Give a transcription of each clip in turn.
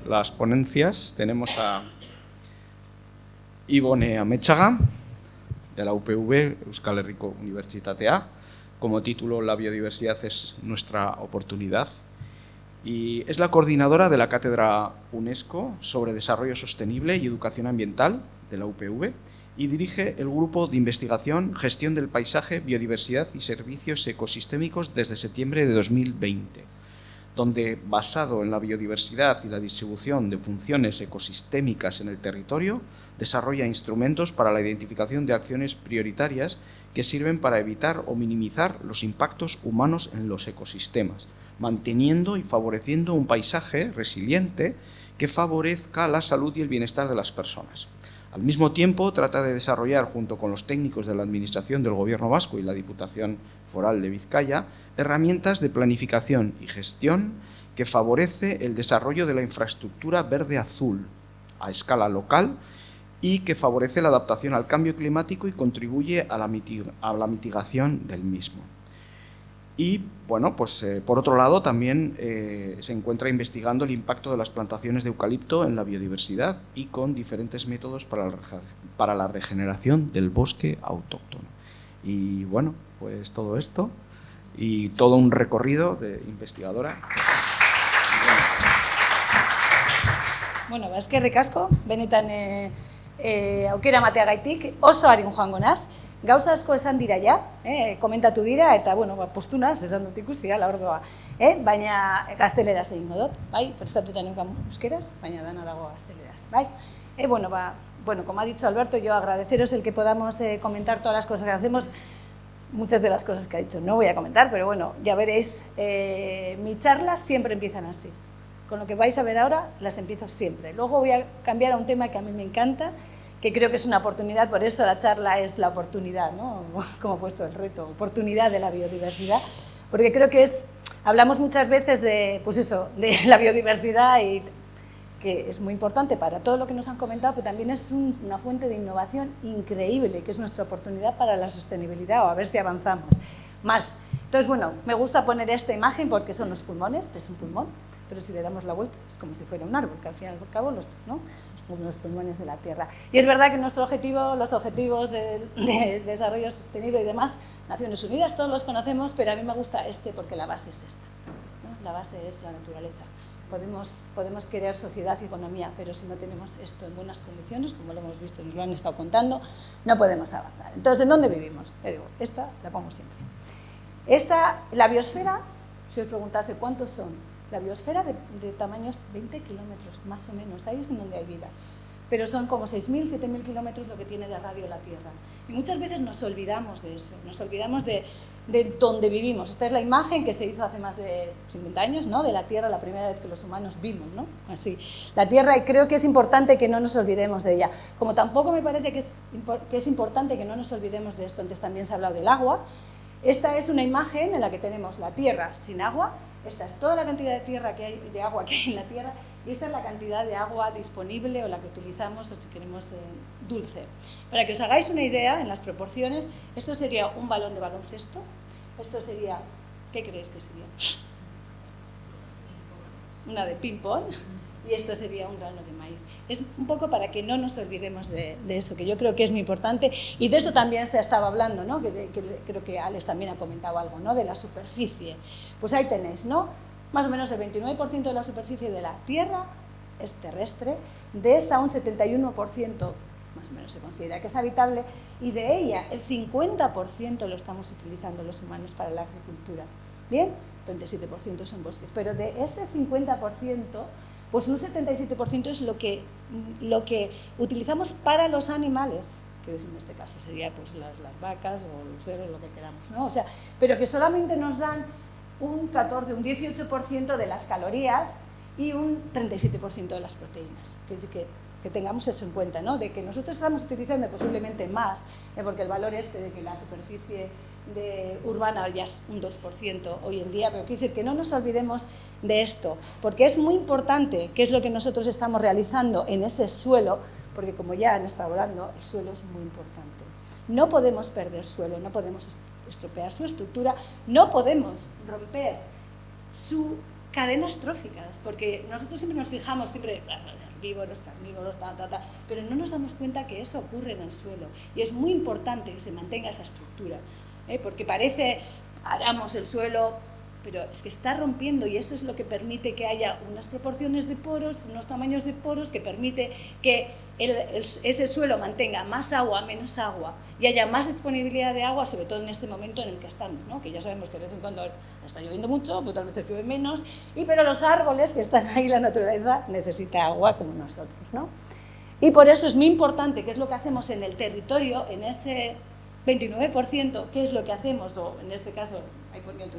las ponencias. Tenemos a Ibone Amechaga, de la UPV, Euskal Herriko Unibertsitatea. Como título, La biodiversidad es nuestra oportunidad. Y es la coordinadora de la Cátedra UNESCO sobre Desarrollo Sostenible y Educación Ambiental de la UPV y dirige el Grupo de Investigación, Gestión del Paisaje, Biodiversidad y Servicios Ecosistémicos desde septiembre de 2020, donde, basado en la biodiversidad y la distribución de funciones ecosistémicas en el territorio, desarrolla instrumentos para la identificación de acciones prioritarias que sirven para evitar o minimizar los impactos humanos en los ecosistemas, manteniendo y favoreciendo un paisaje resiliente que favorezca la salud y el bienestar de las personas. Al mismo tiempo, trata de desarrollar, junto con los técnicos de la Administración del Gobierno Vasco y la Diputación Foral de Vizcaya, herramientas de planificación y gestión que favorece el desarrollo de la infraestructura verde-azul a escala local y que favorece la adaptación al cambio climático y contribuye a la mitigación del mismo. Y, bueno, pues por otro lado también se encuentra investigando el impacto de las plantaciones de eucalipto en la biodiversidad y con diferentes métodos para la regeneración del bosque autóctono. Y, bueno, pues todo esto y todo un recorrido de investigadora. Bueno, eskerrik asko, benetan aukera emateagaitik oso arin joango naz. Gauza asko esan dira ja, komentatu dira, eta, bueno, postu naz, esan dut ikusi, la ordoa. Baina gazteleraz egingo dut, bai? Prestatuta neukan euskeraz, baina dana dago gazteleraz, bai? Bueno, como ha dicho Alberto, yo agradeceros el que podamos comentar todas las cosas que hacemos. Muchas de las cosas que ha dicho no voy a comentar, pero bueno, ya veréis, mis charlas siempre empiezan así. Con lo que vais a ver ahora, las empiezo siempre. Luego voy a cambiar a un tema que a mí me encanta, que creo que es una oportunidad, por eso la charla es la oportunidad, ¿no? Como he puesto el reto, oportunidad de la biodiversidad, porque creo que hablamos muchas veces de, pues eso, de la biodiversidad y que es muy importante para todo lo que nos han comentado, pero también es una fuente de innovación increíble, que es nuestra oportunidad para la sostenibilidad, o a ver si avanzamos más. Entonces, bueno, me gusta poner esta imagen porque son los pulmones, es un pulmón, pero si le damos la vuelta es como si fuera un árbol, que al fin y al cabo ¿no? Son los pulmones de la Tierra. Y es verdad que nuestro objetivo, los objetivos de desarrollo sostenible y demás, Naciones Unidas, todos los conocemos, pero a mí me gusta este porque la base es esta, ¿no? La base es la naturaleza. Podemos querer sociedad y economía, pero si no tenemos esto en buenas condiciones, como lo hemos visto, nos lo han estado contando, no podemos avanzar. Entonces, ¿en dónde vivimos? Te digo, esta la pongo siempre. La biosfera, si os preguntase cuántos son, la biosfera de tamaños 20 kilómetros, más o menos, ahí es en donde hay vida. Pero son como 6.000, 7.000 kilómetros lo que tiene de radio la Tierra. Y muchas veces nos olvidamos de eso, nos olvidamos de donde vivimos. Esta es la imagen que se hizo hace más de 50 años, ¿no? De la Tierra, la primera vez que los humanos vimos, ¿no? Así, la Tierra, y creo que es importante que no nos olvidemos de ella. Como tampoco me parece que es importante que no nos olvidemos de esto, antes también se ha hablado del agua. Esta es una imagen en la que tenemos la Tierra sin agua. Esta es toda la cantidad de agua que hay en la Tierra, y esta es la cantidad de agua disponible o la que utilizamos, o si queremos dulce. Para que os hagáis una idea, en las proporciones, esto sería un balón de baloncesto, esto sería, ¿qué creéis que sería? Una de ping-pong, y esto sería un grano de maíz. Es un poco para que no nos olvidemos de eso, que yo creo que es muy importante, y de eso también se estaba hablando, ¿no? Que creo que Alex también ha comentado algo, ¿no? De la superficie. Pues ahí tenéis, ¿no? Más o menos el 29% de la superficie de la Tierra es terrestre, de esa un 71% más o menos se considera que es habitable, y de ella el 50% lo estamos utilizando los humanos para la agricultura. ¿Bien? 37% son bosques, pero de ese 50%, pues un 77% es lo que utilizamos para los animales, que en este caso sería pues las vacas o los cerdos, lo que queramos, ¿no? O sea, pero que solamente nos dan un 14, un 18% de las calorías y un 37% de las proteínas. Que tengamos eso en cuenta, ¿no? De que nosotros estamos utilizando posiblemente más, porque el valor de que la superficie urbana ya es un 2% hoy en día, pero quiero decir que no nos olvidemos de esto, porque es muy importante qué es lo que nosotros estamos realizando en ese suelo, porque como ya han estado hablando, el suelo es muy importante. No podemos perder suelo, no podemos estropear su estructura, no podemos romper su cadenas tróficas, porque nosotros siempre nos fijamos, herbívoros, carnívoros, pero no nos damos cuenta que eso ocurre en el suelo, y es muy importante que se mantenga esa estructura, porque parece, aramos el suelo, pero es que está rompiendo, y eso es lo que permite que haya unas proporciones de poros, unos tamaños de poros, que permite que ese suelo mantenga más agua, menos agua, y haya más disponibilidad de agua, sobre todo en este momento en el que estamos, ¿no? Que ya sabemos que de vez en cuando está lloviendo mucho, pues otras veces llueve menos, pero los árboles que están ahí, la naturaleza, necesita agua como nosotros, ¿no? Y por eso es muy importante, qué es lo que hacemos en el territorio, en ese 29%, qué es lo que hacemos, o en este caso, ahí ponía el 37%,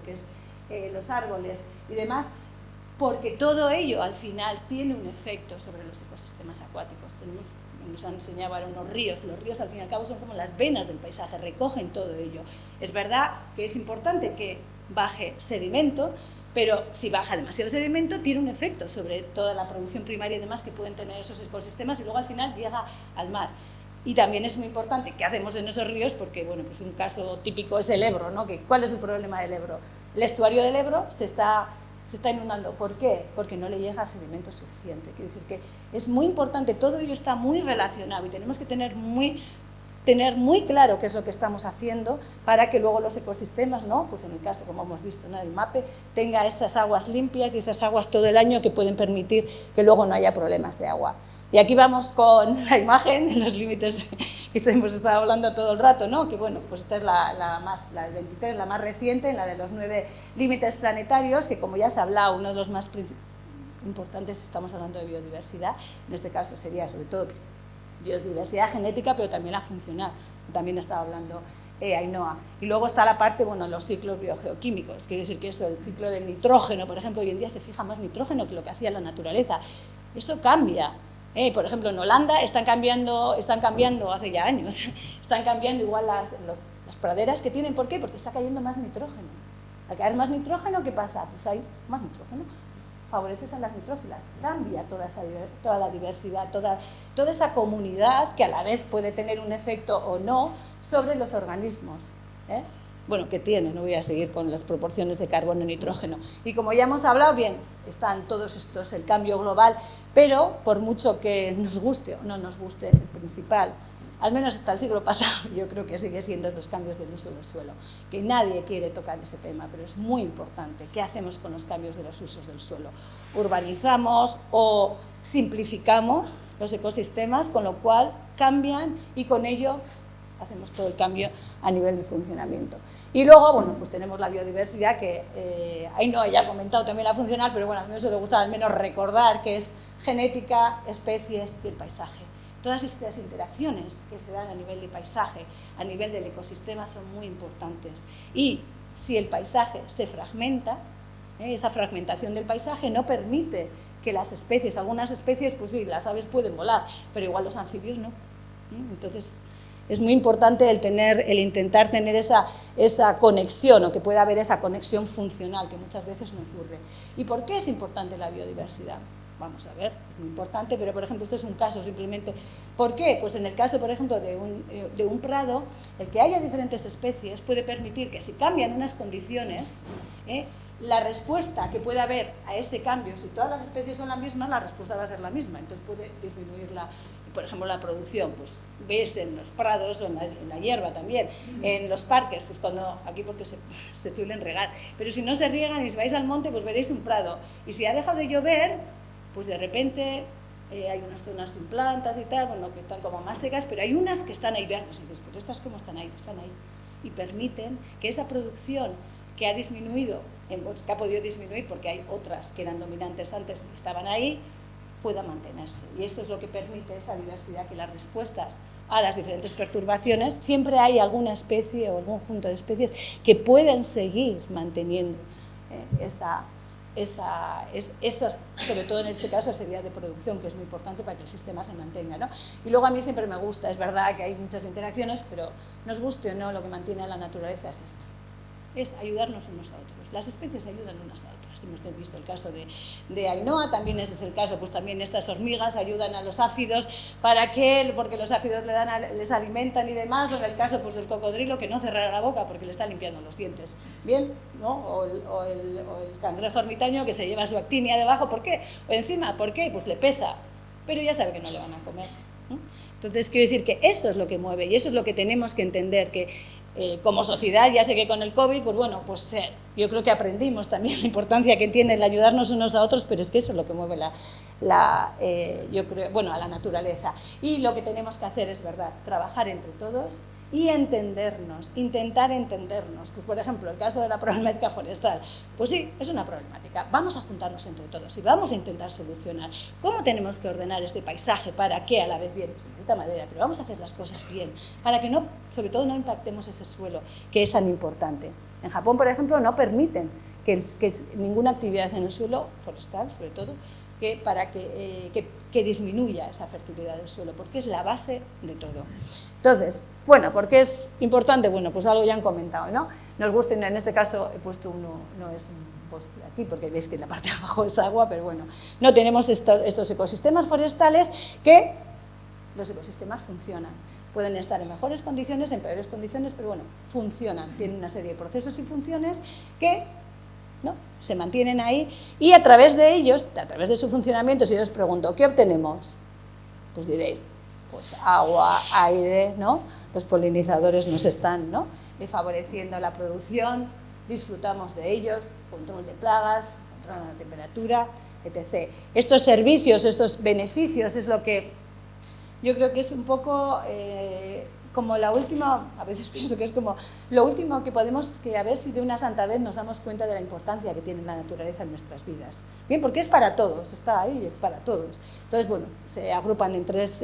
que es los árboles y demás, porque todo ello al final tiene un efecto sobre los ecosistemas acuáticos. Nos han enseñado ahora unos ríos, los ríos al fin y al cabo son como las venas del paisaje, recogen todo ello. Es verdad que es importante que baje sedimento, pero si baja demasiado sedimento tiene un efecto sobre toda la producción primaria y demás que pueden tener esos ecosistemas, y luego al final llega al mar. Y también es muy importante qué hacemos en esos ríos, porque bueno, pues un caso típico es el Ebro, ¿no? ¿Cuál es el problema del Ebro? El estuario del Ebro se está inundando. ¿Por qué? Porque no le llega sedimento suficiente. Quiere decir que es muy importante, todo ello está muy relacionado, y tenemos que tener muy claro qué es lo que estamos haciendo para que luego los ecosistemas, ¿no? Pues en el caso, como hemos visto, ¿no?, del MAPE, tenga esas aguas limpias y esas aguas todo el año que pueden permitir que luego no haya problemas de agua. Y aquí vamos con la imagen de los límites que hemos estado hablando todo el rato, ¿no? Que bueno, pues esta es la del 23, la más reciente, la de los 9 límites planetarios, que como ya se ha hablado, uno de los más importantes, estamos hablando de biodiversidad, en este caso sería sobre todo biodiversidad genética, pero también la funcional, también estaba hablando Ainhoa. Y luego está la parte, bueno, los ciclos biogeoquímicos, quiere decir que eso, el ciclo del nitrógeno, por ejemplo, hoy en día se fija más nitrógeno que lo que hacía la naturaleza. Eso cambia. Por ejemplo, en Holanda están cambiando hace ya años, están cambiando igual las praderas que tienen. ¿Por qué? Porque está cayendo más nitrógeno. Al caer más nitrógeno, ¿qué pasa? Pues hay más nitrógeno, pues favoreces a las nitrófilas, cambia toda la diversidad, toda esa comunidad que a la vez puede tener un efecto o no sobre los organismos. Bueno, que tiene, no voy a seguir con las proporciones de carbono y nitrógeno. Y como ya hemos hablado, bien, están todos estos, el cambio global, pero por mucho que nos guste o no nos guste, el principal, al menos hasta el siglo pasado, yo creo que sigue siendo los cambios del uso del suelo, que nadie quiere tocar ese tema, pero es muy importante. ¿Qué hacemos con los cambios de los usos del suelo? Urbanizamos o simplificamos los ecosistemas, con lo cual cambian y con ello hacemos todo el cambio a nivel de funcionamiento. Y luego, bueno, pues tenemos la biodiversidad, que Ainhoa ya ha comentado también la funcional, pero bueno, a mí me suele gustar al menos recordar que es genética, especies y el paisaje. Todas estas interacciones que se dan a nivel de paisaje, a nivel del ecosistema, son muy importantes. Y si el paisaje se fragmenta, esa fragmentación del paisaje no permite que las especies, algunas especies, pues sí, las aves pueden volar, pero igual los anfibios no. Entonces, es muy importante el intentar tener esa conexión, o que pueda haber esa conexión funcional, que muchas veces no ocurre. ¿Y por qué es importante la biodiversidad? Vamos a ver, es muy importante, pero por ejemplo, esto es un caso simplemente. ¿Por qué? Pues en el caso, por ejemplo, de un prado, el que haya diferentes especies puede permitir que si cambian unas condiciones, la respuesta que pueda haber a ese cambio, si todas las especies son las mismas, la respuesta va a ser la misma, entonces puede disminuir por ejemplo, la producción. Pues ves en los prados o en la hierba también, en los parques, pues cuando, aquí porque se suelen regar, pero si no se riegan y si vais al monte, pues veréis un prado, y si ha dejado de llover, pues de repente hay unas zonas sin plantas y tal, bueno, que están como más secas, pero hay unas que están ahí verdes, y dices, pero estas cómo están ahí, y permiten que esa producción que ha disminuido, que ha podido disminuir porque hay otras que eran dominantes antes y estaban ahí, pueda mantenerse. Y esto es lo que permite esa diversidad, que las respuestas a las diferentes perturbaciones, siempre hay alguna especie o algún conjunto de especies que pueden seguir manteniendo sobre todo en este caso, esa idea de producción, que es muy importante para que el sistema se mantenga, ¿no? Y luego a mí siempre me gusta, es verdad que hay muchas interacciones, pero nos guste o no, lo que mantiene a la naturaleza es esto. es ayudarnos unos a otros. Las especies ayudan unas a otras. Hemos visto el caso de Ainhoa, también ese es el caso, pues también estas hormigas ayudan a los áfidos, porque los áfidos les alimentan y demás, o en el caso pues, del cocodrilo, que no cerrará la boca porque le está limpiando los dientes. Bien, ¿no? O el cangrejo ermitaño que se lleva su actinia debajo, ¿por qué? O encima, ¿por qué? Pues le pesa, pero ya sabe que no le van a comer, ¿no? Entonces, quiero decir que eso es lo que mueve y eso es lo que tenemos que entender, que como sociedad, ya sé que con el COVID, pues bueno, pues yo creo que aprendimos también la importancia que tiene el ayudarnos unos a otros, pero es que eso es lo que mueve yo creo, bueno, a la naturaleza. Y lo que tenemos que hacer es, verdad, trabajar entre todos y entendernos, intentar entendernos. Pues, por ejemplo, el caso de la problemática forestal, pues sí, es una problemática. Vamos a juntarnos entre todos y vamos a intentar solucionar cómo tenemos que ordenar este paisaje para que a la vez bien, se necesita madera, pero vamos a hacer las cosas bien, para que no, sobre todo no impactemos ese suelo que es tan importante. En Japón, por ejemplo, no permiten que ninguna actividad en el suelo forestal, sobre todo, para que disminuya esa fertilidad del suelo, porque es la base de todo. Entonces, bueno, ¿por qué es importante? Bueno, pues algo ya han comentado, ¿no? Nos gusta, en este caso he puesto uno, no es un bosque aquí, porque veis que en la parte de abajo es agua, pero bueno, no tenemos estos ecosistemas forestales que los ecosistemas funcionan. Pueden estar en mejores condiciones, en peores condiciones, pero bueno, funcionan, tienen una serie de procesos y funciones que, ¿no?, se mantienen ahí, y a través de ellos, a través de su funcionamiento, si yo os pregunto, ¿qué obtenemos? Pues diréis, pues agua, aire, ¿no? Los polinizadores nos están, ¿no?, favoreciendo la producción, disfrutamos de ellos, control de plagas, control de la temperatura, etc. Estos servicios, estos beneficios es lo que yo creo que es un poco como la última, a veces pienso que es como lo último que podemos, que a ver si de una santa vez nos damos cuenta de la importancia que tiene la naturaleza en nuestras vidas. Bien, porque es para todos, está ahí y es para todos. Entonces, bueno, se agrupan en tres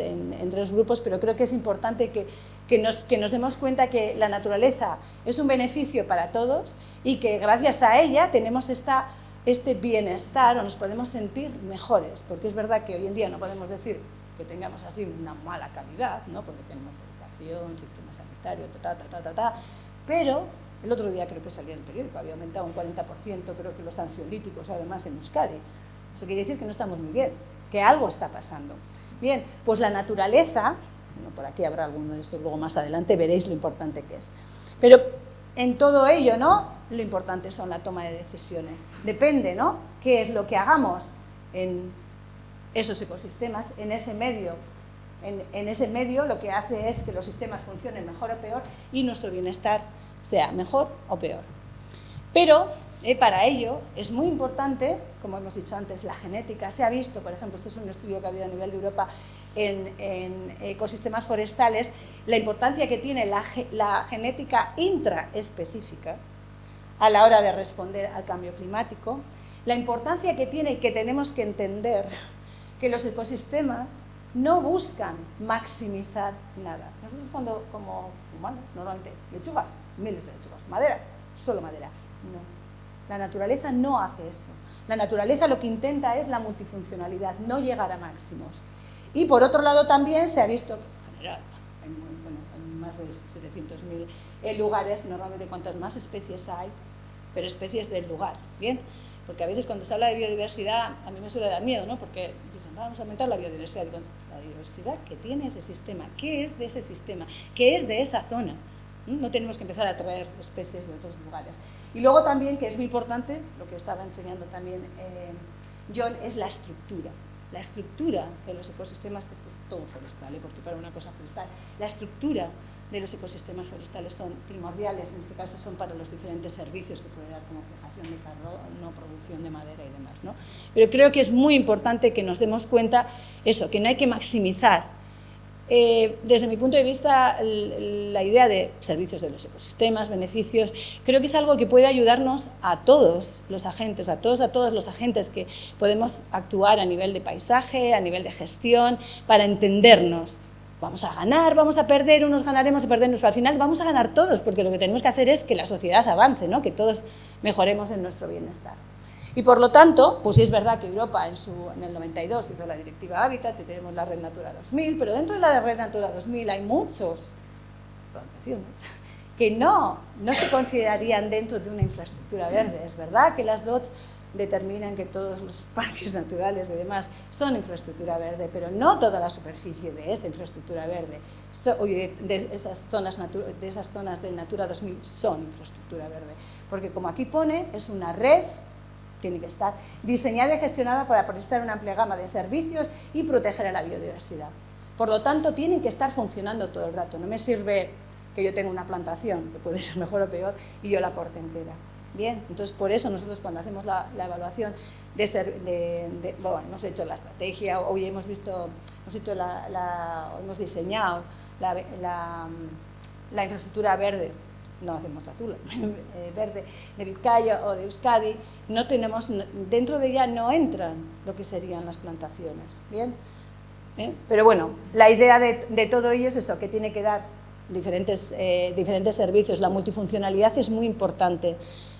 grupos, pero creo que es importante que nos demos cuenta que la naturaleza es un beneficio para todos y que gracias a ella tenemos este bienestar o nos podemos sentir mejores, porque es verdad que hoy en día no podemos decir que tengamos así una mala calidad, ¿no?, porque tenemos educación, sistema sanitario, pero el otro día creo que salía en el periódico, había aumentado un 40%, creo que los ansiolíticos además en Euskadi. Eso quiere decir que no estamos muy bien, que algo está pasando. Bien, pues la naturaleza, bueno, por aquí habrá alguno de estos luego más adelante, veréis lo importante que es. Pero en todo ello, ¿no?, lo importante son la toma de decisiones. Depende, ¿no?, qué es lo que hagamos en esos ecosistemas, en ese medio. En ese medio lo que hace es que los sistemas funcionen mejor o peor y nuestro bienestar sea mejor o peor. Pero para ello es muy importante, como hemos dicho antes, la genética. Se ha visto, por ejemplo, este es un estudio que ha habido a nivel de Europa en ecosistemas forestales, la importancia que tiene la genética intraespecífica a la hora de responder al cambio climático, la importancia que tiene y que tenemos que entender que los ecosistemas no buscan maximizar nada. Nosotros como humanos, normalmente, lechugas, miles de lechugas, madera, solo madera. No, la naturaleza no hace eso. La naturaleza lo que intenta es la multifuncionalidad, no llegar a máximos. Y por otro lado también se ha visto, en general, en más de 700.000 lugares, normalmente cuantas más especies hay, pero especies del lugar, ¿bien? Porque a veces cuando se habla de biodiversidad, a mí me suele dar miedo, ¿no?, porque dicen, vamos a aumentar la biodiversidad. Digo, la biodiversidad que tiene ese sistema, ¿qué es de ese sistema? ¿Qué es de esa zona? No tenemos que empezar a traer especies de otros lugares. Y luego también, que es muy importante, lo que estaba enseñando también John, es la estructura. La estructura de los ecosistemas, esto es todo forestal, porque para una cosa forestal, la estructura de los ecosistemas forestales son primordiales, en este caso son para los diferentes servicios que puede dar, como fijación de carbono, producción de madera y demás, ¿no? Pero creo que es muy importante que nos demos cuenta eso, que no hay que maximizar. Desde mi punto de vista, la idea de servicios de los ecosistemas, beneficios, creo que es algo que puede ayudarnos a todos los agentes, a todos los agentes que podemos actuar a nivel de paisaje, a nivel de gestión, para entendernos. Vamos a ganar, vamos a perder, unos ganaremos y perderemos, pero al final vamos a ganar todos, porque lo que tenemos que hacer es que la sociedad avance, ¿no?, que todos mejoremos en nuestro bienestar. Y por lo tanto, pues sí es verdad que Europa en el 92 hizo la Directiva Hábitat y tenemos la Red Natura 2000, pero dentro de la Red Natura 2000 hay muchos plantaciones que no se considerarían dentro de una infraestructura verde. Es verdad que las DOT determinan que todos los parques naturales y demás son infraestructura verde, pero no toda la superficie de esa infraestructura verde, de esas zonas de Natura 2000 son infraestructura verde, porque como aquí pone, es una red, tiene que estar diseñada y gestionada para prestar una amplia gama de servicios y proteger a la biodiversidad. Por lo tanto, tienen que estar funcionando todo el rato. No me sirve que yo tenga una plantación, que puede ser mejor o peor, y yo la corte entera. Bien, entonces por eso nosotros cuando hacemos la evaluación bueno, hemos hecho la estrategia, hoy hemos visto, hemos diseñado la infraestructura verde, no hacemos azul, verde de Vizcaya o de Euskadi, no tenemos, dentro de ella no entran lo que serían las plantaciones, bien, pero bueno, la idea de todo ello es eso, que tiene que dar diferentes servicios, la multifuncionalidad es muy importante.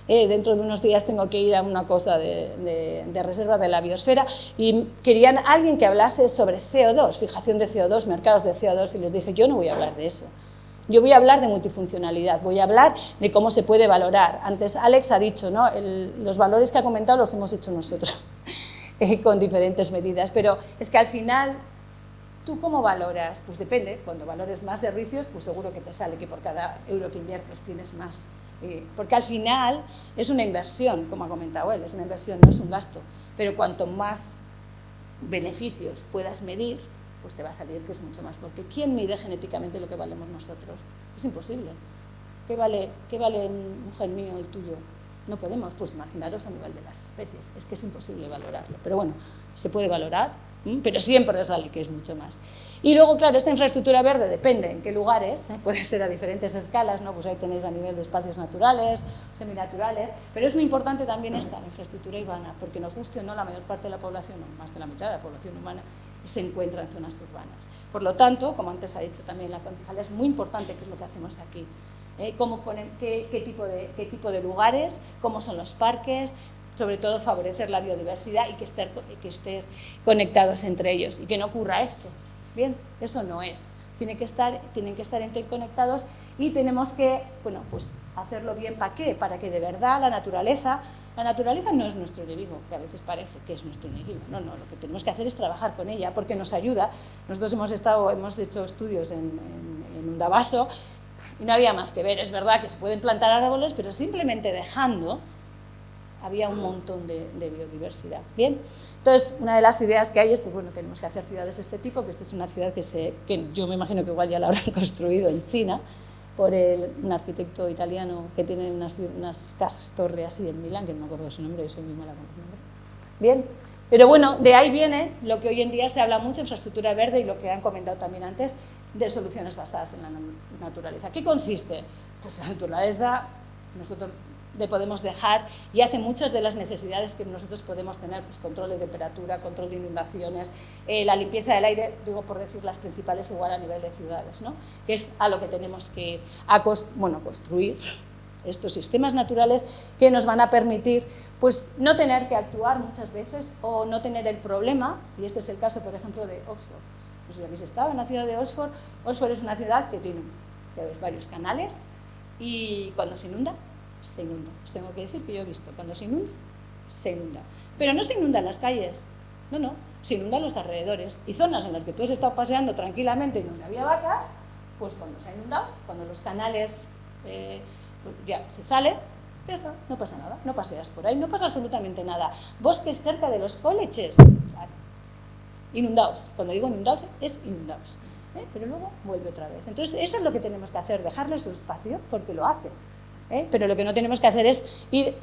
Dentro de unos días tengo que ir a una cosa de reserva de la biosfera y querían alguien que hablase sobre CO2, fijación de CO2, mercados de CO2, y les dije, yo no voy a hablar de eso. Yo voy a hablar de multifuncionalidad, voy a hablar de cómo se puede valorar. Antes Alex ha dicho, ¿no? Los valores que ha comentado los hemos hecho nosotros, con diferentes medidas, pero es que al final, ¿tú cómo valoras? Pues depende, cuando valores más servicios, pues seguro que te sale que por cada euro que inviertes tienes más. Porque al final es una inversión, como ha comentado él, es una inversión, no es un gasto, pero cuanto más beneficios puedas medir, pues te va a salir que es mucho más, porque ¿quién mide genéticamente lo que valemos nosotros? Es imposible. ¿Qué vale mujer mío, el tuyo? No podemos, pues imaginaros a nivel de las especies, es que es imposible valorarlo, pero bueno, se puede valorar, pero siempre sale que es mucho más. Y luego, claro, esta infraestructura verde depende en qué lugares, puede ser a diferentes escalas, ¿no? Pues ahí tenéis a nivel de espacios naturales, seminaturales, pero es muy importante también esta, la infraestructura urbana, porque nos guste o no, la mayor parte de la población, o más de la mitad de la población humana, se encuentra en zonas urbanas. Por lo tanto, como antes ha dicho también la concejala, es muy importante qué es lo que hacemos aquí, qué tipo de lugares, cómo son los parques, sobre todo favorecer la biodiversidad y que estén conectados entre ellos y que no ocurra esto. Bien, eso no es. Tienen que estar interconectados y tenemos que, bueno, pues hacerlo bien. ¿Para qué? Para que de verdad la naturaleza no es nuestro enemigo, que a veces parece que es nuestro enemigo. No, lo que tenemos que hacer es trabajar con ella porque nos ayuda. Nosotros hemos hecho estudios en Undavaso y no había más que ver. Es verdad que se pueden plantar árboles, pero simplemente dejando había un montón de biodiversidad. Bien, entonces una de las ideas que hay es, pues bueno, tenemos que hacer ciudades de este tipo, que esta es una ciudad que yo me imagino que igual ya la habrán construido en China por un arquitecto italiano que tiene unas casas torre así en Milán, que no me acuerdo de su nombre, yo soy muy mala con los nombres. Bien, pero bueno, de ahí viene lo que hoy en día se habla mucho, infraestructura verde, y lo que han comentado también antes, de soluciones basadas en la naturaleza. ¿Qué consiste? Pues la naturaleza, nosotros le podemos dejar y hace muchas de las necesidades que nosotros podemos tener, pues control de temperatura, control de inundaciones, la limpieza del aire, digo por decir las principales igual a nivel de ciudades, ¿no? Que es a lo que tenemos que ir a construir estos sistemas naturales que nos van a permitir pues no tener que actuar muchas veces o no tener el problema, y este es el caso por ejemplo de Oxford. No sé si habéis estado en la ciudad de Oxford. Oxford es una ciudad que tiene varios canales y cuando se inunda, se inunda. Os tengo que decir que yo he visto, cuando se inunda. Pero no se inundan las calles, no, se inundan los alrededores. Y zonas en las que tú has estado paseando tranquilamente y donde había vacas, pues cuando se ha inundado, cuando los canales ya se sale, ya está, no pasa nada, no paseas por ahí, no pasa absolutamente nada. Bosques cerca de los colleges, inundados. Cuando digo inundados, es inundados. Pero luego vuelve otra vez. Entonces, eso es lo que tenemos que hacer, dejarle su espacio, porque lo hace. Pero lo que no tenemos que hacer es ir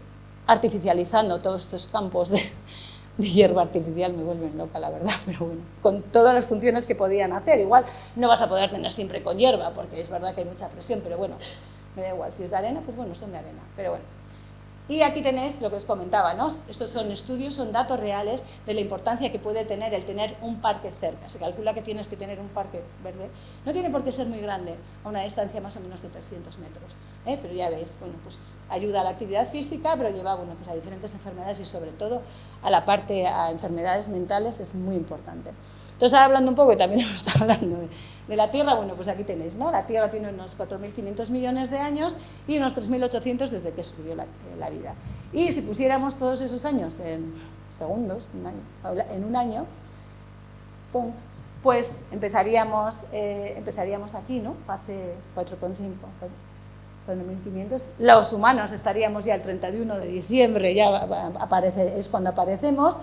artificializando todos estos campos de hierba artificial, me vuelven loca la verdad, pero bueno, con todas las funciones que podían hacer. Igual no vas a poder tener siempre con hierba, porque es verdad que hay mucha presión, pero bueno, me da igual, si es de arena, pues bueno, son de arena, pero bueno. Y aquí tenéis lo que os comentaba, ¿no? Estos son estudios, son datos reales de la importancia que puede tener el tener un parque cerca. Se calcula que tienes que tener un parque verde. No tiene por qué ser muy grande, a una distancia más o menos de 300 metros. Pero ya veis, bueno, pues ayuda a la actividad física, pero lleva, bueno, pues a diferentes enfermedades y sobre todo a la parte, a enfermedades mentales, es muy importante. Entonces, ahora hablando un poco, y también hemos estado hablando de la Tierra, bueno, pues aquí tenéis, ¿no? La Tierra tiene unos 4.500 millones de años y unos 3.800 desde que surgió la vida. Y si pusiéramos todos esos años en segundos, en un año, ¡pum!, pues empezaríamos aquí, ¿no? Hace 4,5, 4.500. Los humanos estaríamos ya el 31 de diciembre, ya es cuando aparecemos.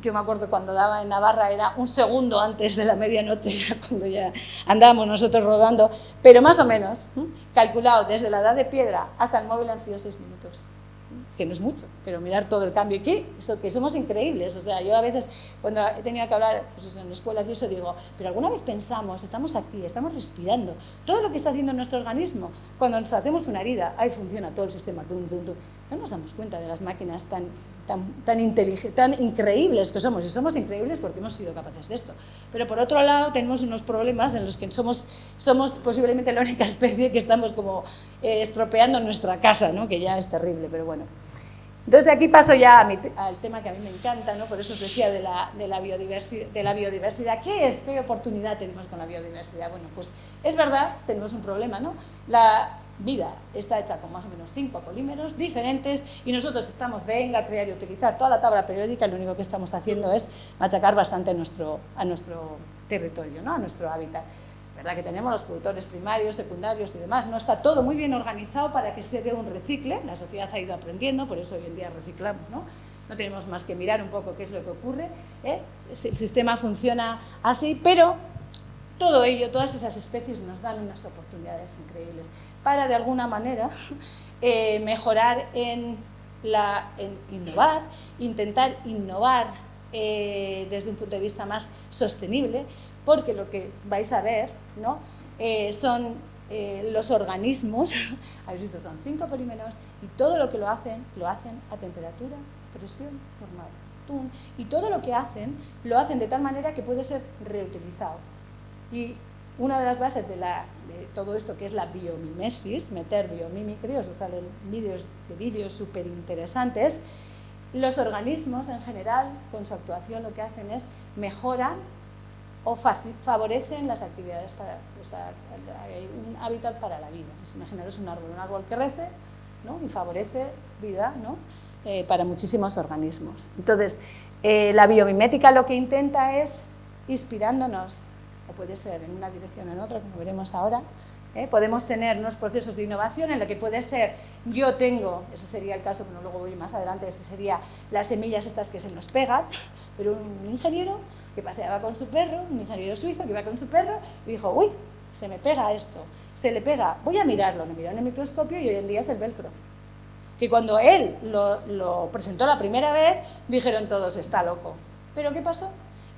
Yo me acuerdo cuando daba en Navarra, era un segundo antes de la medianoche, cuando ya andábamos nosotros rodando, pero más o menos, calculado desde la edad de piedra hasta el móvil han sido 6 minutos. Que no es mucho, pero mirar todo el cambio aquí, que somos increíbles. O sea, yo a veces, cuando he tenido que hablar pues en escuelas y eso, digo, pero alguna vez pensamos, estamos aquí, estamos respirando, todo lo que está haciendo nuestro organismo, cuando nos hacemos una herida, ahí funciona todo el sistema, tum, tum, tum. No nos damos cuenta de las máquinas tan inteligentes, tan increíbles que somos, y somos increíbles porque hemos sido capaces de esto. Pero por otro lado tenemos unos problemas en los que somos posiblemente la única especie que estamos como estropeando nuestra casa, ¿no? Que ya es terrible, pero bueno. Entonces de aquí paso ya al tema que a mí me encanta, ¿no? Por eso os decía de la biodiversidad. ¿Qué es? ¿Qué oportunidad tenemos con la biodiversidad? Bueno, pues es verdad, tenemos un problema, ¿no? La vida está hecha con más o menos 5 polímeros diferentes y nosotros estamos, venga, a crear y utilizar toda la tabla periódica, y lo único que estamos haciendo es machacar bastante a nuestro territorio, ¿no? A nuestro hábitat. Es verdad que tenemos los productores primarios, secundarios y demás, no está todo muy bien organizado para que se dé un recicle, la sociedad ha ido aprendiendo, por eso hoy en día reciclamos, ¿no? No tenemos más que mirar un poco qué es lo que ocurre, el sistema funciona así, pero todo ello, todas esas especies nos dan unas oportunidades increíbles para, de alguna manera, mejorar en innovar, intentar innovar desde un punto de vista más sostenible, porque lo que vais a ver, ¿no? Son los organismos, habéis visto, son 5 polímeros, y todo lo que lo hacen a temperatura, presión normal. ¡Tum! Y todo lo que hacen, lo hacen de tal manera que puede ser reutilizado. Y una de las bases de todo esto, que es la biomimesis, meter biomimicry, os salen vídeos súper interesantes. Los organismos en general, con su actuación, lo que hacen es mejoran o favorecen las actividades un hábitat para la vida. Imaginaros un árbol que crece, ¿no? Y favorece vida, ¿no? Para muchísimos organismos. Entonces, la biomimética lo que intenta es, inspirándonos, o puede ser en una dirección o en otra, como veremos ahora, podemos tener unos procesos de innovación en lo que puede ser, yo tengo, ese sería el caso, bueno, luego voy más adelante, este sería las semillas estas que se nos pegan, pero un ingeniero que paseaba con su perro, un ingeniero suizo que iba con su perro y dijo, uy, se me pega esto, se le pega, voy a mirarlo, me miró en el microscopio y hoy en día es el velcro. Que cuando él lo presentó la primera vez, dijeron todos, está loco. ¿Pero qué pasó?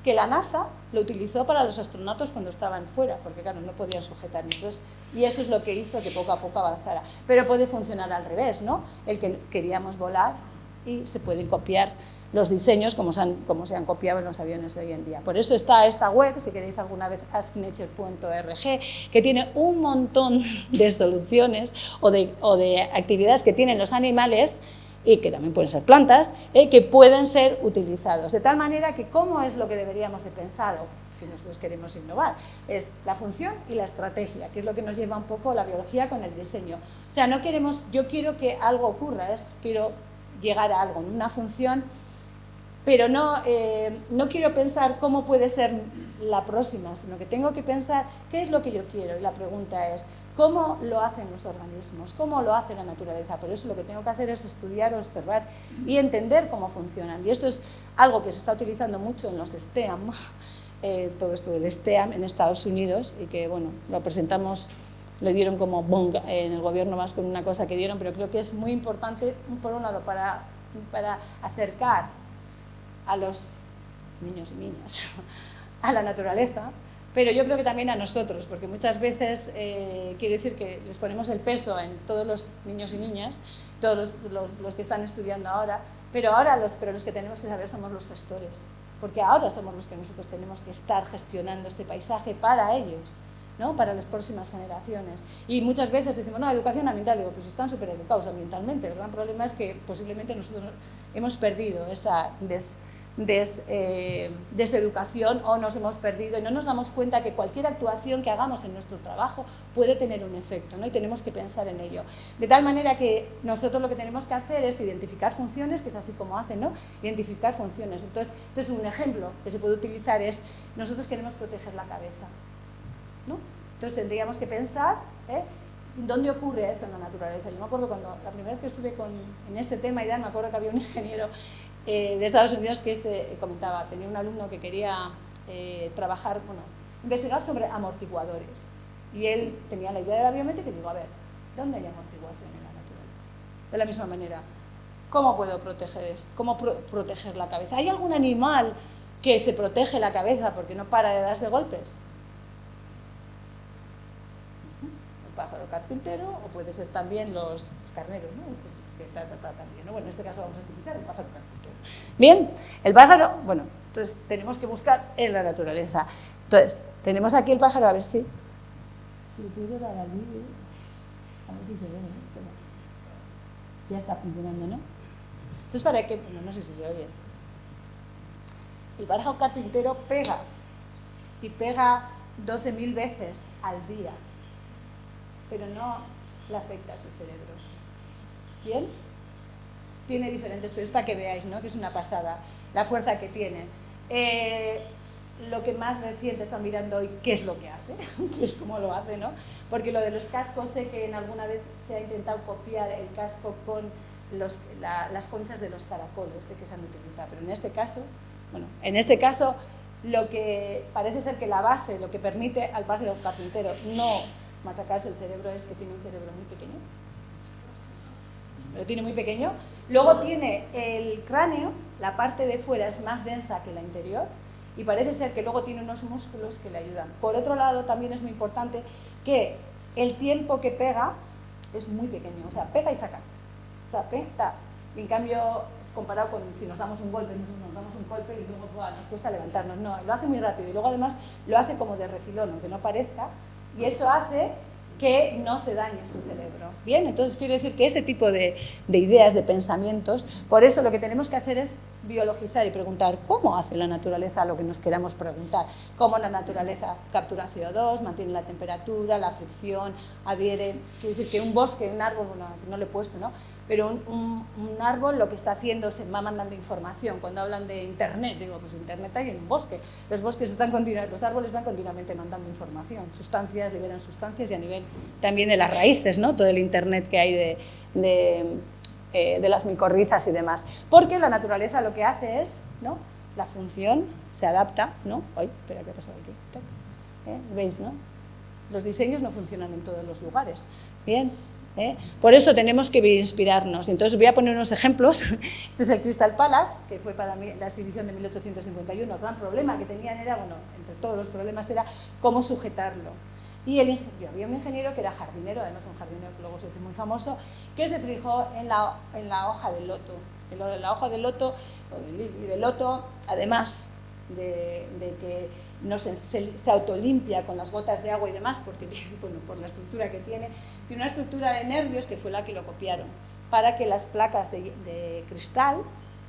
Que la NASA lo utilizó para los astronautas cuando estaban fuera, porque claro, no podían sujetar entonces, y eso es lo que hizo que poco a poco avanzara. Pero puede funcionar al revés, ¿no? El que queríamos volar y se pueden copiar los diseños como se han copiado en los aviones hoy en día. Por eso está esta web, si queréis alguna vez, asknature.org, que tiene un montón de soluciones o de actividades que tienen los animales y que también pueden ser plantas, que pueden ser utilizados. De tal manera que, ¿cómo es lo que deberíamos de pensar, o si nosotros queremos innovar? Es la función y la estrategia, que es lo que nos lleva un poco la biología con el diseño. O sea, no queremos, yo quiero que algo ocurra, quiero llegar a algo, una función, pero no quiero pensar cómo puede ser la próxima, sino que tengo que pensar qué es lo que yo quiero. Y la pregunta es, ¿cómo lo hacen los organismos? ¿Cómo lo hace la naturaleza? Por eso lo que tengo que hacer es estudiar, observar y entender cómo funcionan. Y esto es algo que se está utilizando mucho en los STEAM, todo esto del STEAM en Estados Unidos, y que, bueno, lo presentamos, lo dieron como bonga en el gobierno más con una cosa que dieron, pero creo que es muy importante, por un lado, para acercar a los niños y niñas a la naturaleza, pero yo creo que también a nosotros, porque muchas veces quiero decir que les ponemos el peso en todos los niños y niñas, todos los que están estudiando ahora, pero los que tenemos que saber somos los gestores, porque ahora somos los que nosotros tenemos que estar gestionando este paisaje para ellos, ¿no? Para las próximas generaciones. Y muchas veces decimos, no, educación ambiental, digo, pues están súper educados ambientalmente. El gran problema es que posiblemente nosotros hemos perdido esa deseducación o nos hemos perdido y no nos damos cuenta que cualquier actuación que hagamos en nuestro trabajo puede tener un efecto, ¿no? Y tenemos que pensar en ello. De tal manera que nosotros lo que tenemos que hacer es identificar funciones, que es así como hacen, ¿no? Identificar funciones. Entonces un ejemplo que se puede utilizar es, nosotros queremos proteger la cabeza, ¿no? Entonces tendríamos que pensar, ¿dónde ocurre eso en la naturaleza? Yo me acuerdo cuando la primera vez que estuve en este tema, y me acuerdo que había un ingeniero de Estados Unidos que comentaba, tenía un alumno que quería trabajar, investigar sobre amortiguadores. Y él tenía la idea de la biométrica y digo, a ver, ¿dónde hay amortiguación en la naturaleza? De la misma manera, ¿cómo puedo proteger esto? ¿Cómo proteger la cabeza? ¿Hay algún animal que se protege la cabeza porque no para de darse golpes? El pájaro carpintero, o puede ser también los carneros, ¿no? También, ¿no? Bueno, en este caso vamos a utilizar el pájaro carpintero. Bien, el pájaro, entonces tenemos que buscar en la naturaleza. Entonces, tenemos aquí el pájaro, a ver si le puedo dar al vídeo, a ver si se ve, ¿no? Ya está funcionando, ¿no? Entonces, ¿para qué? No sé si se oye. El pájaro carpintero pega, y pega 12.000 veces al día, pero no le afecta a su cerebro. ¿Bien? Tiene diferentes, pero es para que veáis, ¿no? Que es una pasada la fuerza que tiene. Lo que más reciente están mirando hoy, ¿qué es lo que hace? ¿Qué es cómo lo hace, ¿no? Porque lo de los cascos, sé que en alguna vez se ha intentado copiar el casco con las conchas de los caracoles, sé que se han utilizado, pero en este caso, lo que parece ser que la base, lo que permite al pájaro carpintero no machacarse el cerebro es que tiene un cerebro muy pequeño. Lo tiene muy pequeño. Luego tiene el cráneo, la parte de fuera es más densa que la interior, y parece ser que luego tiene unos músculos que le ayudan. Por otro lado, también es muy importante que el tiempo que pega es muy pequeño, o sea, pega y saca. O sea, pega. Y en cambio, comparado con si nos damos un golpe, nosotros nos damos un golpe y luego nos cuesta levantarnos. No, lo hace muy rápido y luego además lo hace como de refilón, aunque no parezca, y eso hace que no se dañe su cerebro. Bien, entonces quiero decir que ese tipo de ideas, de pensamientos, por eso lo que tenemos que hacer es biologizar y preguntar cómo hace la naturaleza lo que nos queramos preguntar, cómo la naturaleza captura CO2, mantiene la temperatura, la fricción, adhiere, quiere decir que un bosque, un árbol, no lo he puesto, ¿no? Pero un árbol lo que está haciendo se va mandando información. Cuando hablan de internet, digo, pues internet hay en un bosque. Los árboles están continuamente mandando información, sustancias, liberan sustancias, y a nivel también de las raíces, ¿no? Todo el internet que hay de las micorrizas y demás. Porque la naturaleza lo que hace es, ¿no? La función se adapta, ¿no? Ay, espera, ¿qué ha pasado aquí? ¿Veis, no? Los diseños no funcionan en todos los lugares. Bien. Por eso tenemos que inspirarnos. Entonces voy a poner unos ejemplos. Este es el Crystal Palace, que fue para mí la exhibición de 1851. El gran problema que tenían era, entre todos los problemas, era cómo sujetarlo. Y había un ingeniero que era jardinero, además un jardinero que luego se hizo muy famoso, que se fijó en la hoja del loto. La hoja del loto, o del loto, además de que se autolimpia con las gotas de agua y demás, porque por la estructura que tiene una estructura de nervios que fue la que lo copiaron, para que las placas de cristal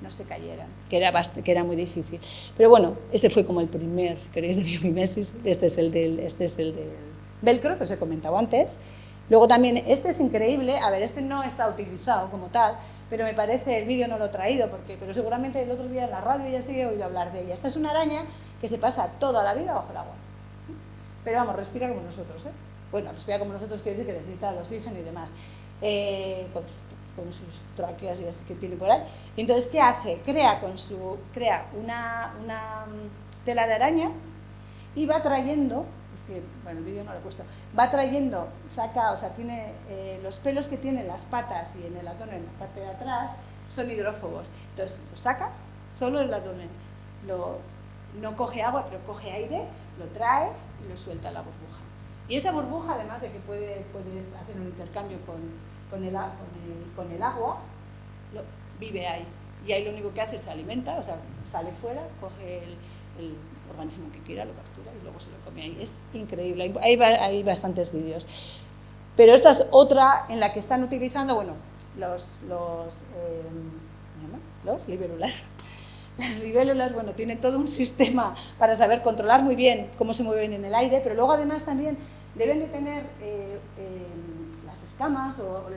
no se cayeran, que era muy difícil. Pero bueno, ese fue como el primer, si queréis, de biomimesis. Este es el del velcro, que os he comentado antes. Luego también, este es increíble, a ver, este no está utilizado como tal, pero me parece, el vídeo no lo he traído, pero seguramente el otro día en la radio ya sí he oído hablar de ella. Esta es una araña que se pasa toda la vida bajo el agua, pero vamos, respira como nosotros, Bueno, respira como nosotros quiere decir que necesita el oxígeno y demás, con sus tráqueas y así que tiene por ahí. Y entonces, ¿qué hace? Crea una tela de araña y va trayendo, el vídeo no lo he puesto, va trayendo, tiene los pelos que tiene en las patas y en el abdomen, en la parte de atrás, son hidrófobos. Entonces, lo saca, solo el abdomen, no coge agua, pero coge aire, lo trae y lo suelta a la burbuja. Y esa burbuja, además de que puede hacer un intercambio con el agua, vive ahí. Y ahí lo único que hace es se alimenta, sale fuera, coge el organismo que quiera, lo captura y luego se lo come ahí. Es increíble, hay bastantes vídeos. Pero esta es otra en la que están utilizando, los libélulas. Las libélulas, bueno, tienen todo un sistema para saber controlar muy bien cómo se mueven en el aire, pero luego además también deben de tener las escamas o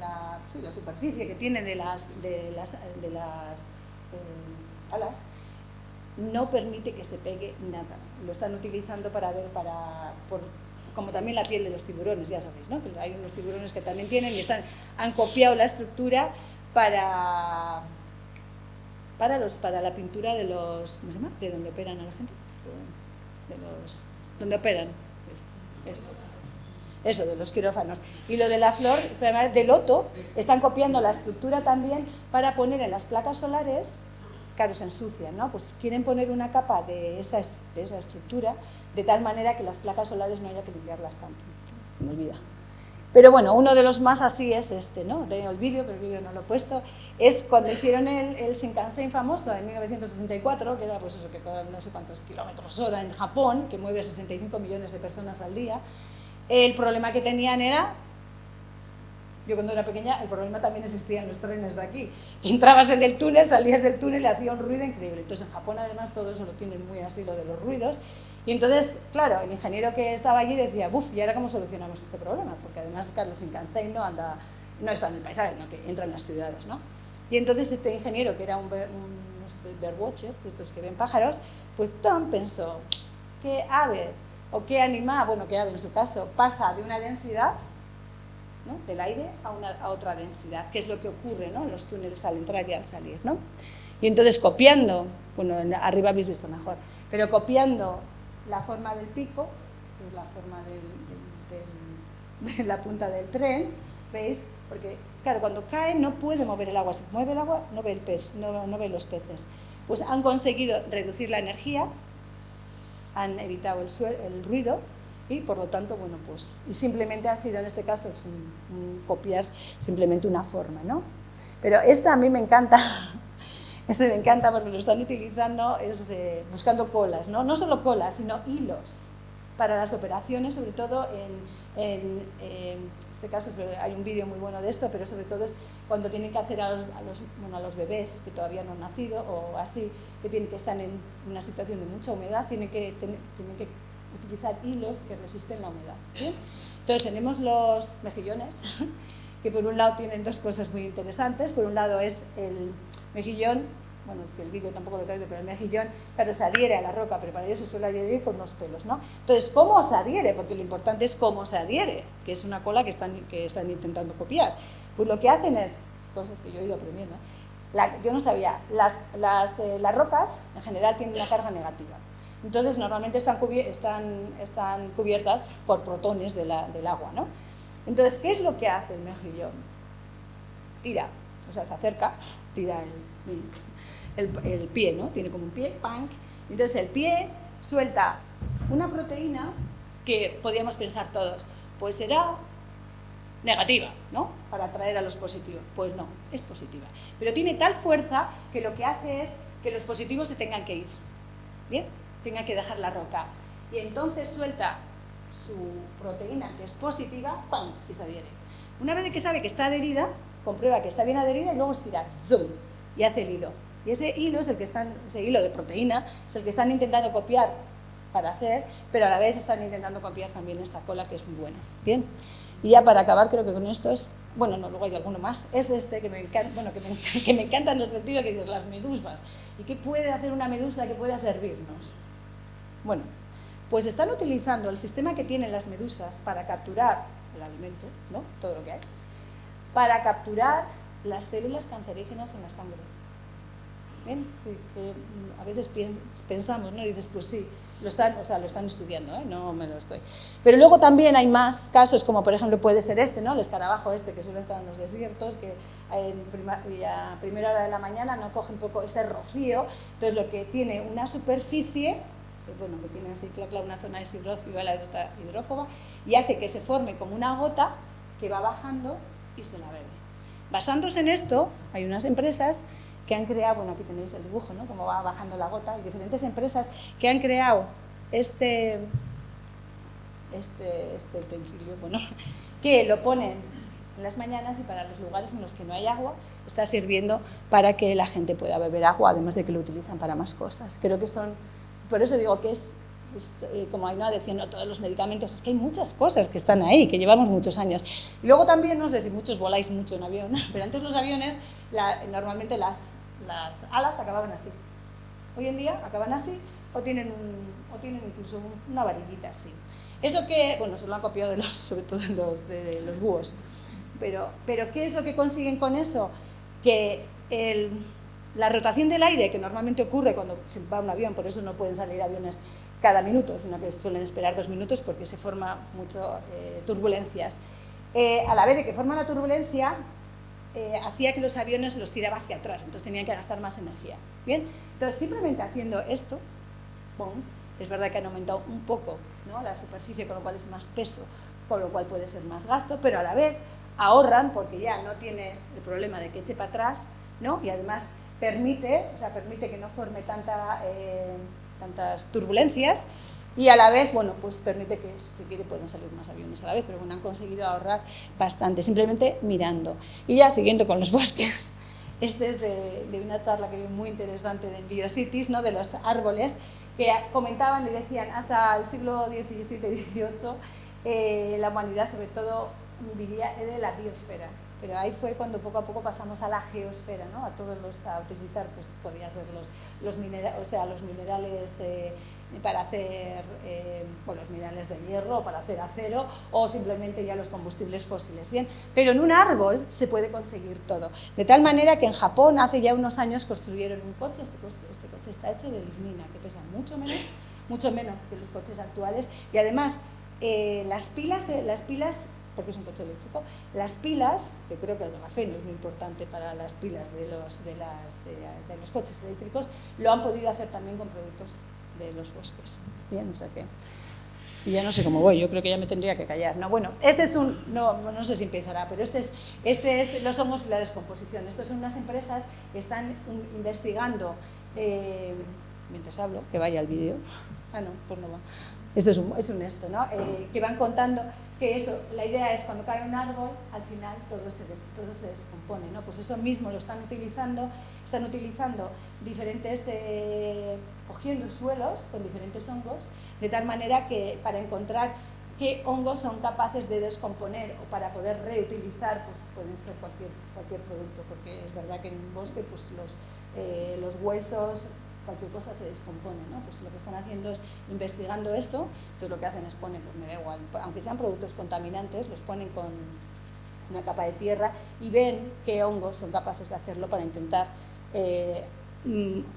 la superficie que tienen de las alas, no permite que se pegue nada. Lo están utilizando para ver, como también la piel de los tiburones, ya sabéis, ¿no? Que hay unos tiburones que también tienen y han copiado la estructura para la pintura de los, ¿cómo se llama? De donde operan a la gente, donde operan, eso, de los quirófanos. Y lo de la flor de loto, están copiando la estructura también para poner en las placas solares, claro, se ensucian, ¿no? Pues quieren poner una capa de esa estructura, de tal manera que las placas solares no haya que limpiarlas tanto. Me olvida. Pero bueno, uno de los más así es este, ¿no? Tengo el vídeo, pero el vídeo no lo he puesto. Es cuando hicieron el Shinkansen famoso en 1964, que era pues eso, que no sé cuántos kilómetros hora en Japón, que mueve a 65 millones de personas al día. El problema que tenían era, yo cuando era pequeña, el problema también existía en los trenes de aquí. Entrabas en el túnel, salías del túnel y hacía un ruido increíble. Entonces en Japón además todo eso lo tienen muy así, lo de los ruidos. Y entonces, claro, el ingeniero que estaba allí decía, ¿y ahora cómo solucionamos este problema? Porque además Carlos Shinkansen no está en el paisaje, sino que entra en las ciudades, ¿no? Y entonces este ingeniero, que era un birdwatcher, estos que ven pájaros, pues pensó, ¿qué ave o qué animal, bueno, qué ave en su caso, pasa de una densidad, ¿no?, del aire a otra densidad, que es lo que ocurre, ¿no?, en los túneles al entrar y al salir, ¿no? Y entonces copiando, bueno, arriba habéis visto mejor, pero copiando la forma del pico, que es la forma de la punta del tren, ¿veis? Porque, claro, cuando cae no puede mover el agua, si mueve el agua no ve el pez, no ve los peces. Pues han conseguido reducir la energía, han evitado el ruido y, por lo tanto, bueno, pues, y simplemente ha sido, en este caso, es un copiar simplemente una forma, ¿no? Pero esta a mí me encanta. Este me encanta porque lo están utilizando buscando colas, ¿no? No solo colas, sino hilos para las operaciones, sobre todo en este caso hay un vídeo muy bueno de esto, pero sobre todo es cuando tienen que hacer a los bebés que todavía no han nacido o así, que tienen que estar en una situación de mucha humedad, tienen que utilizar hilos que resisten la humedad, ¿sí? Entonces tenemos los mejillones, que por un lado tienen dos cosas muy interesantes. Por un lado es el mejillón, bueno, es que el vídeo tampoco lo traigo, pero el mejillón, claro, se adhiere a la roca, pero para ello se suele adherir con unos pelos, ¿no? Entonces, ¿cómo se adhiere? Porque lo importante es cómo se adhiere, que es una cola que están intentando copiar. Pues lo que hacen es, cosas que yo he ido aprendiendo, yo no sabía, las rocas en general tienen una carga negativa. Entonces, normalmente están cubiertas por protones del agua, ¿no? Entonces, ¿qué es lo que hace el mejillón? Tira, o sea, se acerca, tira el pie, ¿no? Tiene como un pie, ¡pam! Entonces el pie suelta una proteína que podríamos pensar todos, pues será negativa, ¿no?, para atraer a los positivos. Pues no, es positiva. Pero tiene tal fuerza que lo que hace es que los positivos se tengan que ir, ¿bien? Tengan que dejar la roca. Y entonces suelta su proteína, que es positiva, ¡pam!, y se adhiere. Una vez que sabe que está adherida, comprueba que está bien adherida y luego estira, ¡zoom!, y hace el hilo. Y ese hilo es ese hilo de proteína es el que están intentando copiar para hacer, pero a la vez están intentando copiar también esta cola, que es muy buena. Bien. Y ya para acabar, creo que con esto es, bueno, no, luego hay alguno más, es este que me encanta, bueno, que me encanta en el sentido que dices, las medusas. ¿Y qué puede hacer una medusa que pueda servirnos? Bueno, pues están utilizando el sistema que tienen las medusas para capturar el alimento, ¿no?, todo lo que hay, para capturar las células cancerígenas en la sangre. ¿Ven? Que a veces pensamos, ¿no? Y dices, pues sí, lo están estudiando, ¿eh? No me lo estoy. Pero luego también hay más casos, como por ejemplo puede ser este, ¿no?, el escarabajo este, que suele estar en los desiertos, que a primera hora de la mañana no coge un poco ese rocío, entonces lo que tiene una superficie, que tiene así, una zona es hidrófoba y la otra hidrófoba, y hace que se forme como una gota que va bajando y se la bebe. Basándose en esto, hay unas empresas que han creado, bueno, aquí tenéis el dibujo, ¿no?, cómo va bajando la gota, y diferentes empresas que han creado este utensilio, bueno, que lo ponen en las mañanas y para los lugares en los que no hay agua está sirviendo para que la gente pueda beber agua, además de que lo utilizan para más cosas. Creo que son, por eso digo que es, pues, como Ainhoa decía, no todos los medicamentos, es que hay muchas cosas que están ahí, que llevamos muchos años. Y luego también, no sé si muchos voláis mucho en avión, pero antes los aviones, normalmente las alas acababan así. Hoy en día acaban así o tienen incluso una varillita así. Eso que, bueno, se lo han copiado sobre todo de los búhos, pero ¿qué es lo que consiguen con eso? Que la rotación del aire, que normalmente ocurre cuando se va un avión, por eso no pueden salir aviones cada minuto, sino que suelen esperar 2 minutos porque se forman mucho turbulencias. A la vez de que forman la turbulencia, hacía que los aviones los tiraba hacia atrás, entonces tenían que gastar más energía. Bien, entonces simplemente haciendo esto, ¡pum!, es verdad que han aumentado un poco, ¿no?, la superficie, con lo cual es más peso, con lo cual puede ser más gasto, pero a la vez ahorran porque ya no tiene el problema de que eche para atrás, ¿no?, y además permite que no forme tantas turbulencias y a la vez, bueno, pues permite que si se quiere pueden salir más aviones a la vez, pero bueno, han conseguido ahorrar bastante, simplemente mirando. Y ya siguiendo con los bosques, este es de una charla que vi muy interesante de Biocities, ¿no?, de los árboles, que comentaban y decían hasta el siglo XVII-XVIII la humanidad sobre todo vivía de la biosfera, pero ahí fue cuando poco a poco pasamos a la geosfera, ¿no?, a utilizar, pues podía ser los minerales para hacer los minerales de hierro o para hacer acero o simplemente ya los combustibles fósiles. Bien, pero en un árbol se puede conseguir todo, de tal manera que en Japón hace ya unos años construyeron un coche, este coche está hecho de lignina, que pesa mucho menos que los coches actuales y además las pilas, porque es un coche eléctrico, las pilas, que creo que el grafeno es muy importante para las pilas de los coches eléctricos, lo han podido hacer también con productos de los bosques. Bien, o sea que... Y ya no sé cómo voy, yo creo que ya me tendría que callar. No, bueno, este es no sé si empezará, pero este es los hongos y la descomposición. Estas son unas empresas que están investigando, mientras hablo, que vaya el vídeo. Ah, no, pues no va. Esto es un esto, ¿no? Que van contando que eso, la idea es cuando cae un árbol, al final todo se descompone, ¿no? Pues eso mismo lo están utilizando diferentes, cogiendo suelos con diferentes hongos, de tal manera que para encontrar qué hongos son capaces de descomponer o para poder reutilizar, pues pueden ser cualquier producto, porque es verdad que en un bosque pues los huesos, cualquier cosa se descompone, ¿no? Pues lo que están haciendo es investigando eso, entonces lo que hacen es poner, pues me da igual, aunque sean productos contaminantes, los ponen con una capa de tierra y ven qué hongos son capaces de hacerlo para intentar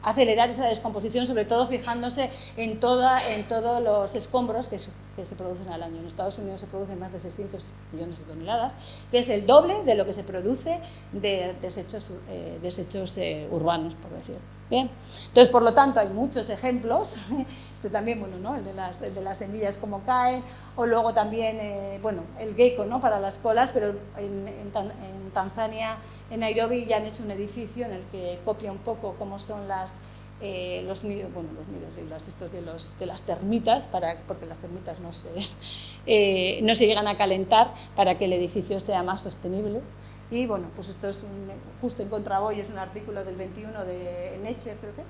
acelerar esa descomposición, sobre todo fijándose en todos los escombros que se producen al año. En Estados Unidos se producen más de 600 millones de toneladas, que es el doble de lo que se produce de desechos urbanos, por decir. Bien, entonces por lo tanto hay muchos ejemplos, este también, bueno, ¿no?, el de las semillas como caen, o luego también, el gecko, ¿no?, para las colas, pero en Tanzania, en Nairobi, ya han hecho un edificio en el que copia un poco cómo son los nidos, de las termitas, porque las termitas no se llegan a calentar para que el edificio sea más sostenible. Y bueno, pues esto es justo encontraba hoy, es un artículo del 21 de Nature, creo que es,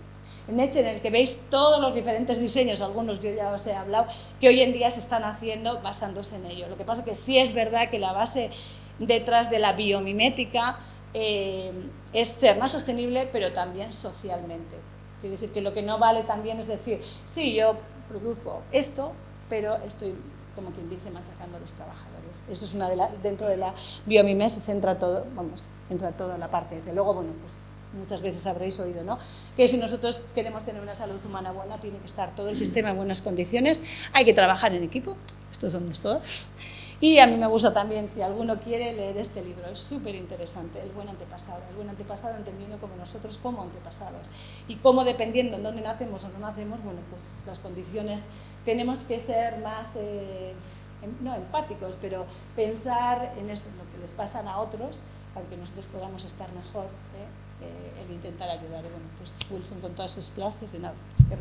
en Nature, en el que veis todos los diferentes diseños, algunos yo ya os he hablado, que hoy en día se están haciendo basándose en ello. Lo que pasa es que sí es verdad que la base detrás de la biomimética es ser más sostenible, pero también socialmente. Quiere decir que lo que no vale también es decir, sí, yo produzco esto, pero estoy, como quien dice, machacando a los trabajadores. Eso es dentro de la biomimesis entra toda la parte esa. Luego, bueno, pues muchas veces habréis oído, ¿no?, que si nosotros queremos tener una salud humana buena, tiene que estar todo el sistema en buenas condiciones, hay que trabajar en equipo, estos somos todos. Y a mí me gusta también, si alguno quiere, leer este libro, es súper interesante, El buen antepasado entendiendo como nosotros como antepasados, y cómo dependiendo en dónde nacemos o no nacemos, bueno, pues las condiciones, tenemos que ser más, no empáticos, pero pensar en eso, en lo que les pasa a otros, para que nosotros podamos estar mejor, el intentar ayudar. Y bueno, pues Wilson con todas sus clases y nada, es que